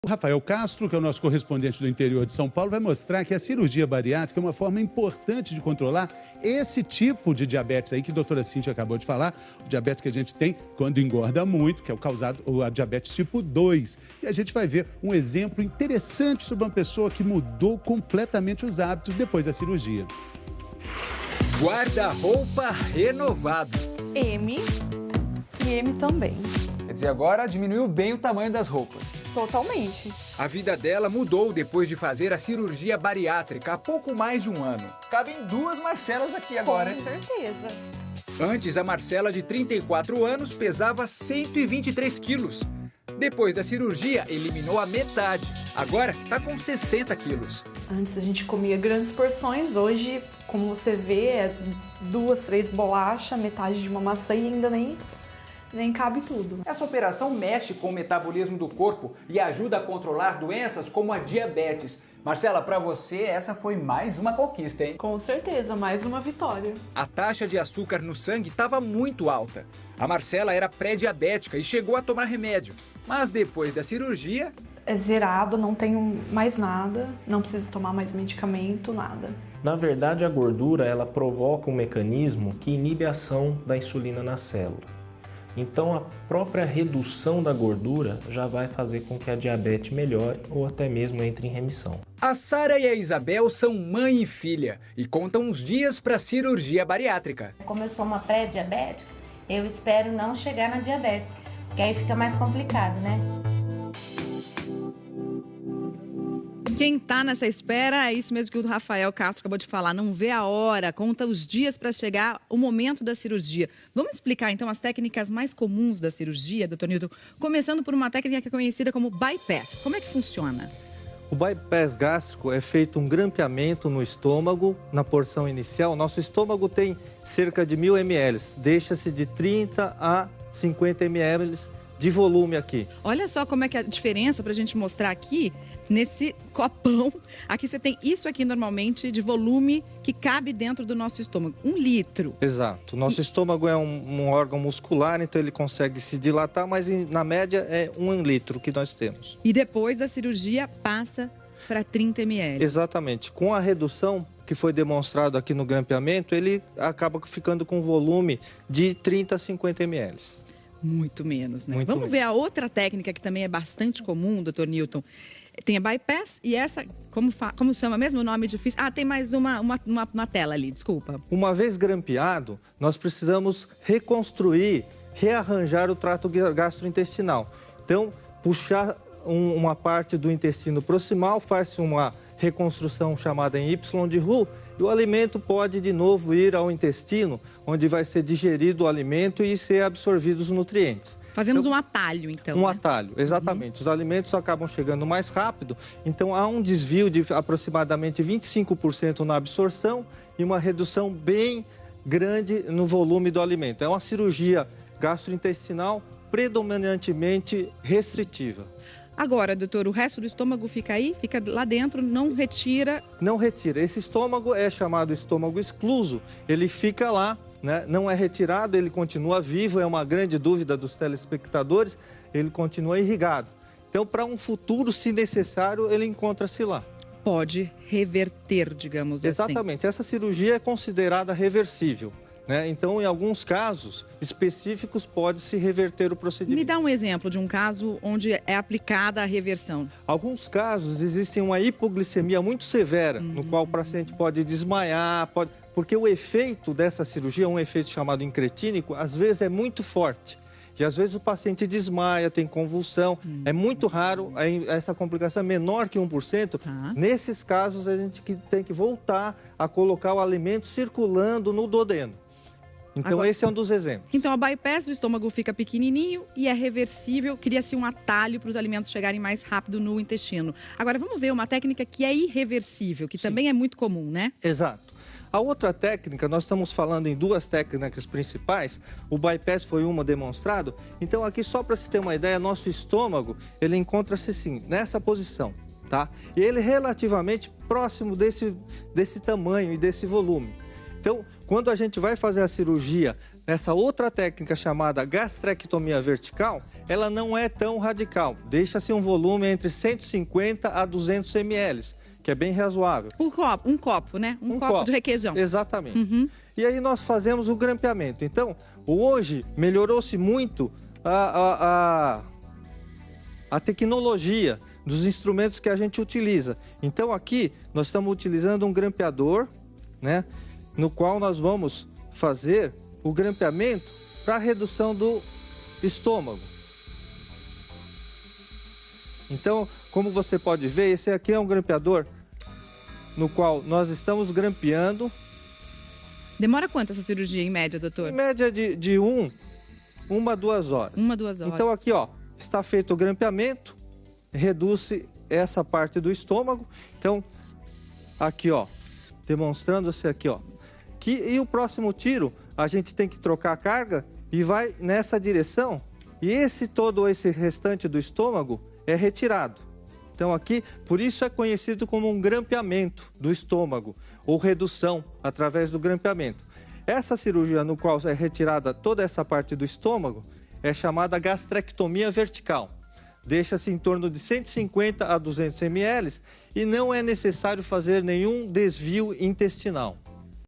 O Rafael Castro, que é o nosso correspondente do interior de São Paulo, vai mostrar que a cirurgia bariátrica é uma forma importante de controlar esse tipo de diabetes aí que a doutora Cíntia acabou de falar, o diabetes que a gente tem quando engorda muito, que é o causado, a diabetes tipo 2. E a gente vai ver um exemplo interessante sobre uma pessoa que mudou completamente os hábitos depois da cirurgia. Guarda-roupa renovado. M e M também. Quer dizer, agora diminuiu bem o tamanho das roupas. Totalmente. A vida dela mudou depois de fazer a cirurgia bariátrica há pouco mais de um ano. Cabem duas Marcelas aqui agora, Com hein? certeza. Antes, a Marcela, de 34 anos, pesava 123 quilos. Depois da cirurgia, eliminou a metade. Agora, está com 60 quilos. Antes a gente comia grandes porções, hoje, como você vê, é 2, 3 bolachas, metade de uma maçã e ainda nem cabe tudo. Essa operação mexe com o metabolismo do corpo e ajuda a controlar doenças como a diabetes. Marcela, para você, essa foi mais uma conquista, hein? Com certeza, mais uma vitória. A taxa de açúcar no sangue estava muito alta. A Marcela era pré-diabética e chegou a tomar remédio. Mas depois da cirurgia... É zerado, não tenho mais nada, não preciso tomar mais medicamento, nada. Na verdade, a gordura ela provoca um mecanismo que inibe a ação da insulina na célula. Então, a própria redução da gordura já vai fazer com que a diabetes melhore ou até mesmo entre em remissão. A Sara e a Isabel são mãe e filha e contam os dias para a cirurgia bariátrica. Como eu sou uma pré-diabética, eu espero não chegar na diabetes, porque aí fica mais complicado, né? Quem tá nessa espera é isso mesmo que o Rafael Castro acabou de falar, não vê a hora, conta os dias para chegar o momento da cirurgia. Vamos explicar então as técnicas mais comuns da cirurgia, doutor Newton, começando por uma técnica que é conhecida como bypass. Como é que funciona? O bypass gástrico é feito um grampeamento no estômago, na porção inicial. Nosso estômago tem cerca de 1000 ml, deixa-se de 30 a 50 ml de volume aqui. Olha só como é que é a diferença para a gente mostrar aqui, nesse copão. Aqui você tem isso aqui normalmente de volume que cabe dentro do nosso estômago, 1 litro. Exato. Nosso estômago é um órgão muscular, então ele consegue se dilatar, mas na média é 1 litro que nós temos. E depois da cirurgia passa para 30 ml. Exatamente. Com a redução que foi demonstrado aqui no grampeamento, ele acaba ficando com volume de 30 a 50 ml. Muito menos, né? Muito Vamos menos. ver a outra técnica que também é bastante comum, doutor Newton. Tem a bypass e essa, como chama mesmo o nome difícil? Ah, tem mais uma tela ali, desculpa. Uma vez grampeado, nós precisamos reconstruir, rearranjar o trato gastrointestinal. Então, puxar uma parte do intestino proximal, faz-se uma reconstrução chamada em Y de Roux, e o alimento pode de novo ir ao intestino, onde vai ser digerido o alimento e ser absorvidos os nutrientes. Fazemos um atalho, então. Um né? atalho, exatamente. Os alimentos acabam chegando mais rápido, então há um desvio de aproximadamente 25% na absorção e uma redução bem grande no volume do alimento. É uma cirurgia gastrointestinal predominantemente restritiva. Agora, doutor, o resto do estômago fica aí? Fica lá dentro, não retira? Não retira. Esse estômago é chamado estômago excluso. Ele fica lá, né? Não é retirado, ele continua vivo. É uma grande dúvida dos telespectadores. Ele continua irrigado. Então, para um futuro, se necessário, ele encontra-se lá. Pode reverter, digamos assim. Exatamente. Essa cirurgia é considerada reversível, né? Então, em alguns casos específicos, pode-se reverter o procedimento. Me dá um exemplo de um caso onde é aplicada a reversão. Alguns casos existem uma hipoglicemia muito severa, no qual o paciente pode desmaiar, porque o efeito dessa cirurgia, um efeito chamado incretínico, às vezes é muito forte. E às vezes o paciente desmaia, tem convulsão. É muito raro, essa complicação é menor que 1%. Nesses casos, a gente tem que voltar a colocar o alimento circulando no duodeno. Então, agora, esse é um dos exemplos. Então, a bypass, o estômago fica pequenininho e é reversível. Cria-se um atalho para os alimentos chegarem mais rápido no intestino. Agora, vamos ver uma técnica que é irreversível, que também é muito comum, né? Exato. A outra técnica, nós estamos falando em duas técnicas principais. O bypass foi uma demonstrado. Então, aqui, só para se ter uma ideia, nosso estômago, ele encontra-se assim, nessa posição, tá? E ele é relativamente próximo desse tamanho e desse volume. Então, quando a gente vai fazer a cirurgia, essa outra técnica chamada gastrectomia vertical, ela não é tão radical. Deixa-se um volume entre 150 a 200 ml, que é bem razoável. Um copo, né? Um copo de requeijão. Exatamente. E aí nós fazemos o grampeamento. Então, hoje melhorou-se muito a tecnologia dos instrumentos que a gente utiliza. Então, aqui nós estamos utilizando um grampeador, né? No qual nós vamos fazer o grampeamento para redução do estômago. Então, como você pode ver, esse aqui é um grampeador no qual nós estamos grampeando. Demora quanto essa cirurgia, em média, doutor? Em média de 1 a 2 horas. 1 a 2 horas. Então, aqui, ó, está feito o grampeamento, reduz essa parte do estômago. Então, aqui, ó, demonstrando-se aqui, ó. E o próximo tiro, a gente tem que trocar a carga e vai nessa direção. E todo esse restante do estômago é retirado. Então aqui, por isso é conhecido como um grampeamento do estômago, ou redução através do grampeamento. Essa cirurgia no qual é retirada toda essa parte do estômago é chamada gastrectomia vertical. Deixa-se em torno de 150 a 200 ml e não é necessário fazer nenhum desvio intestinal.